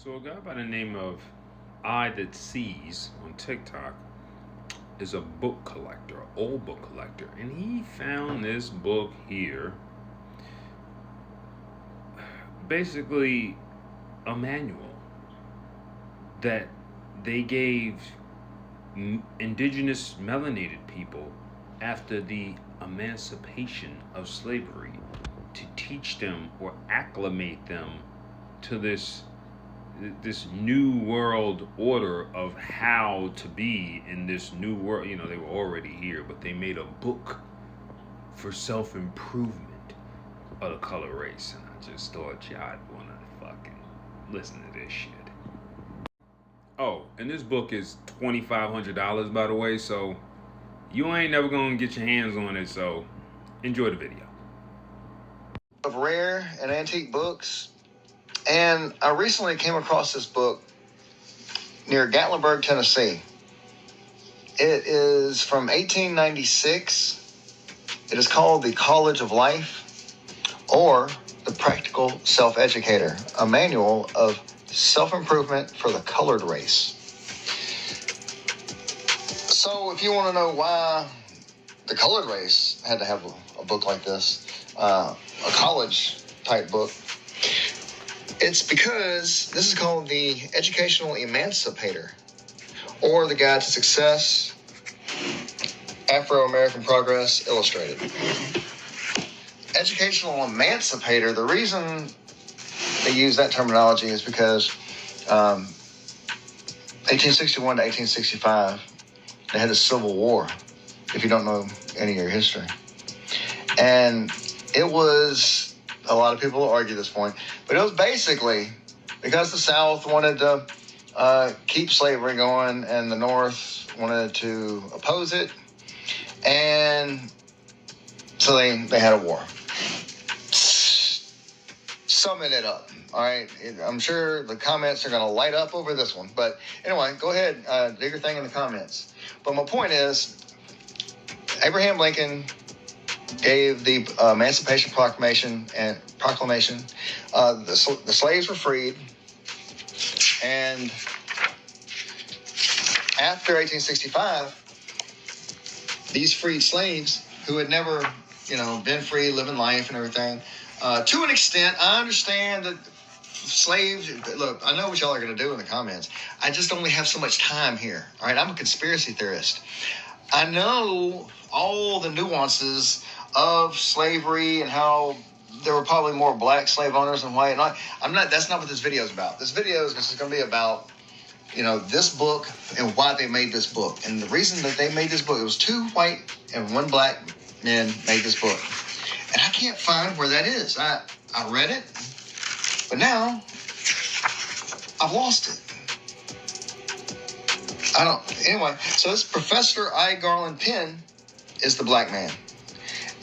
So a guy by the name of Eye That Sees on TikTok is a book collector, an old book collector, and he found this book here, basically a manual that they gave indigenous melanated people after the emancipation of slavery to teach them or acclimate them to this new world order of how to be in this new world. You know, they were already here, but they made a book for self-improvement of the color race. And I just thought y'all want to fucking listen to this shit. Oh, and this book is $2,500, by the way, so you ain't never gonna get your hands on it, so enjoy the video. Of rare and antique books. And I recently came across this book near Gatlinburg, Tennessee. It is from 1896. It is called The College of Life, or The Practical Self-Educator, a manual of self-improvement for the colored race. So if you want to know why the colored race had to have a book like this, a college-type book, it's because this is called the Educational Emancipator, or the Guide to Success, Afro-American Progress Illustrated. Educational Emancipator, the reason they use that terminology is because 1861 to 1865, they had a Civil War, if you don't know any of your history. And it was... a lot of people will argue this point, but it was basically because the South wanted to keep slavery going and the North wanted to oppose it. And so they had a war. Summing it up. All right. I'm sure the comments are going to light up over this one. But anyway, go ahead. Do your thing in the comments. But my point is, Abraham Lincoln gave the Emancipation Proclamation. The slaves were freed, and after 1865, these freed slaves who had never, been free, living life and everything, to an extent, I understand that slaves. Look, I know what y'all are going to do in the comments. I just only have so much time here. All right, I'm a conspiracy theorist. I know all the nuances of slavery and how there were probably more black slave owners than white. And that's not what this video is about. This video is going to be about, this book and why they made this book. And the reason that they made this book, it was 2 white and 1 black men made this book. And I can't find where that is. I read it, but now I've lost it. Anyway, so this Professor I. Garland Penn is the black man.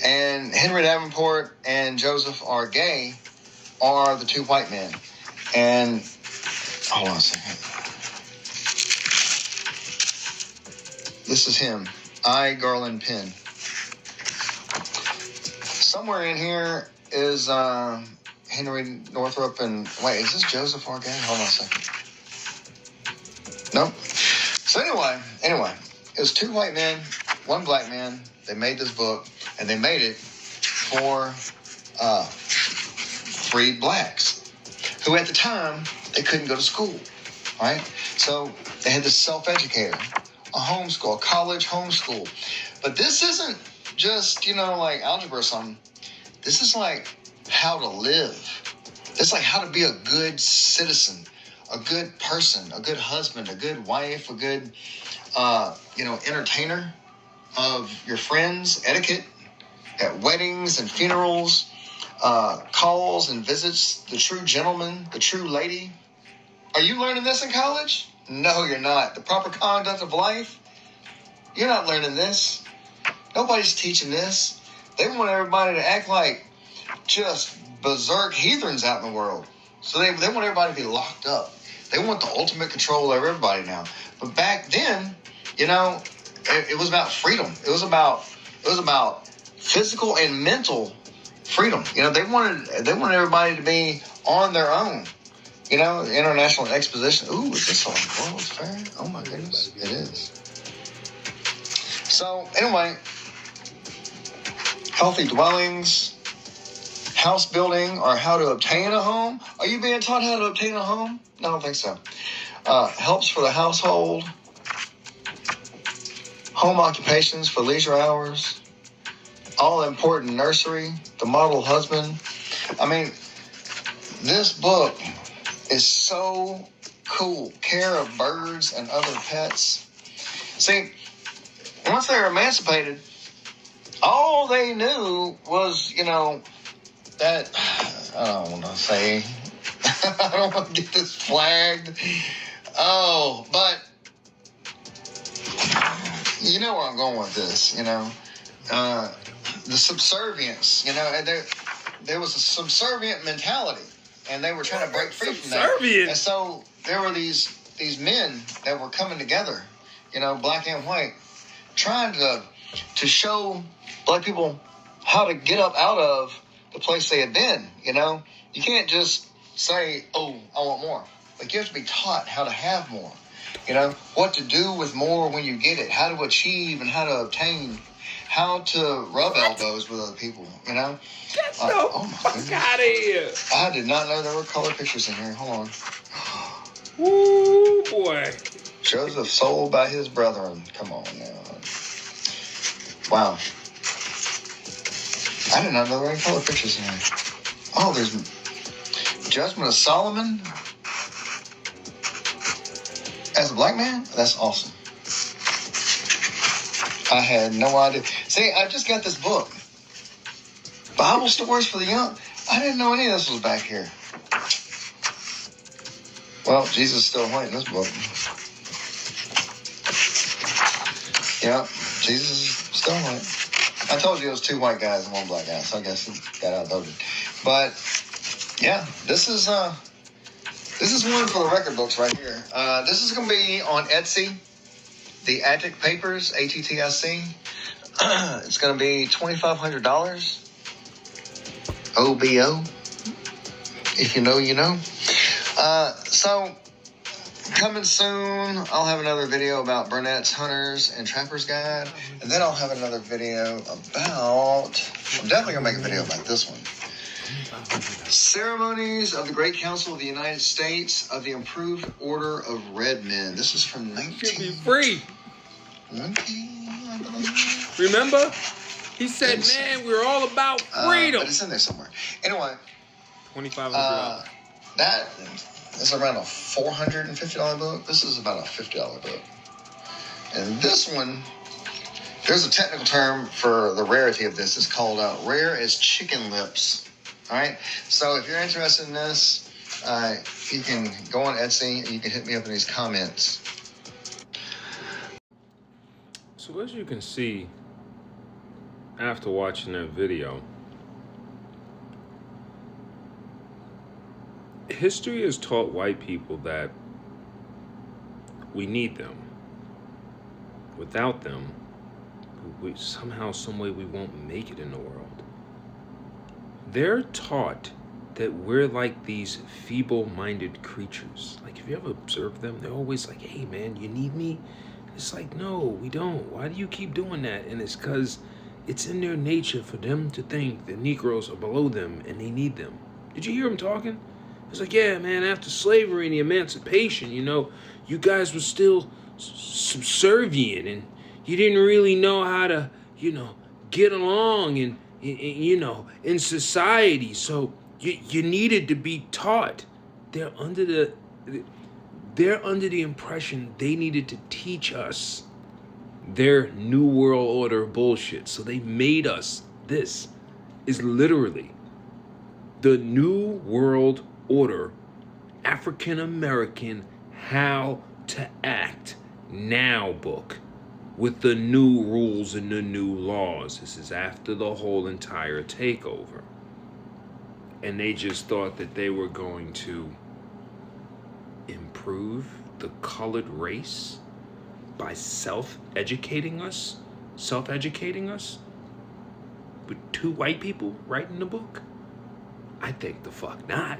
And Henry Davenport and Joseph R. Gay are the 2 white men. And hold on a second. This is him, I. Garland Penn. Somewhere in here is Henry Northrop and wait, is this Joseph R. Gay? Hold on a second. Nope. So anyway, it was 2 white men, 1 black man. They made this book, and they made it for freed blacks who at the time, they couldn't go to school, right? So they had this self-educator, a homeschool, a college homeschool. But this isn't just, like algebra or something. This is like how to live. It's like how to be a good citizen, a good person, a good husband, a good wife, a good, entertainer of your friends, etiquette at weddings and funerals, calls and visits, the true gentleman, the true lady. Are you learning this in college? No, you're not. The proper conduct of life? You're not learning this. Nobody's teaching this. They want everybody to act like just berserk heathens out in the world. So they want everybody to be locked up. They want the ultimate control over everybody now. But back then, it was about freedom. It was about physical and mental freedom. They wanted everybody to be on their own. You know, International Exposition. Ooh, is this on World's Fair? Oh my goodness, it is. So anyway, healthy dwellings, house building, or how to obtain a home. Are you being taught how to obtain a home? No, I don't think so. Helps for the household, home occupations for leisure hours, all-important nursery, the model husband. I mean, this book is so cool. Care of birds and other pets. See, once they were emancipated, all they knew was, you know, that, I don't want to say, I don't want to get this flagged. Oh, but you know where I'm going with this, you know. The subservience, you know, there was a subservient mentality, and they were trying to break free from that. And so there were these men that were coming together, you know, black and white, trying to show black people how to get up out of the place they had been, you know. You can't just say, oh, I want more. Like, you have to be taught how to have more, you know, what to do with more when you get it, how to achieve and how to obtain, how to rub elbows with other people, you know. Get the fuck out of here. I did not know there were color pictures in here. Hold on. Ooh, boy. Joseph sold by his brethren. Come on now. Wow. I did not know there were any color pictures in here. Oh, there's Judgment of Solomon as a black man? That's awesome. I had no idea. See, I just got this book. Bible Stories for the Young. I didn't know any of this was back here. Well, Jesus is still white in this book. Yeah, Jesus is still white. I told you it was 2 white guys and 1 black guy, so I guess he got outvoted. But yeah, this is one for the record books right here. This is going to be on Etsy, the Attic Papers, ATTIC. It's going to be $2,500. OBO. If you know, you know. So coming soon, I'll have another video about Burnett's Hunters and Trappers Guide, and then I'll have another video about, I'm definitely going to make a video about this one. Ceremonies of the Great Council of the United States of the Improved Order of Red Men. This is from 19... Should be free. Remember? He said, man, we're all about freedom. But it's in there somewhere. Anyway. $2,500. That is around a $450 book. This is about a $50 book. And this one, there's a technical term for the rarity of this. It's called rare as chicken lips. All right? So if you're interested in this, you can go on Etsy and you can hit me up in these comments. So as you can see, after watching that video, history has taught white people that we need them. Without them, we somehow, some way, we won't make it in the world. They're taught that we're like these feeble-minded creatures. Like, if you ever observe them, they're always like, hey man, you need me? It's like, no, we don't. Why do you keep doing that? And it's because it's in their nature for them to think that Negroes are below them and they need them. Did you hear him talking? It's like, yeah, man, after slavery and the emancipation, you know, you guys were still subservient and you didn't really know how to, you know, get along and you know, in society. So you needed to be taught. They're under the impression they needed to teach us their New World Order bullshit. So they made us. This is literally the New World Order, African American How to Act Now book with the new rules and the new laws. This is after the whole entire takeover. And they just thought that they were going to improve the colored race by self-educating us with 2 white people writing the book. I think the fuck not.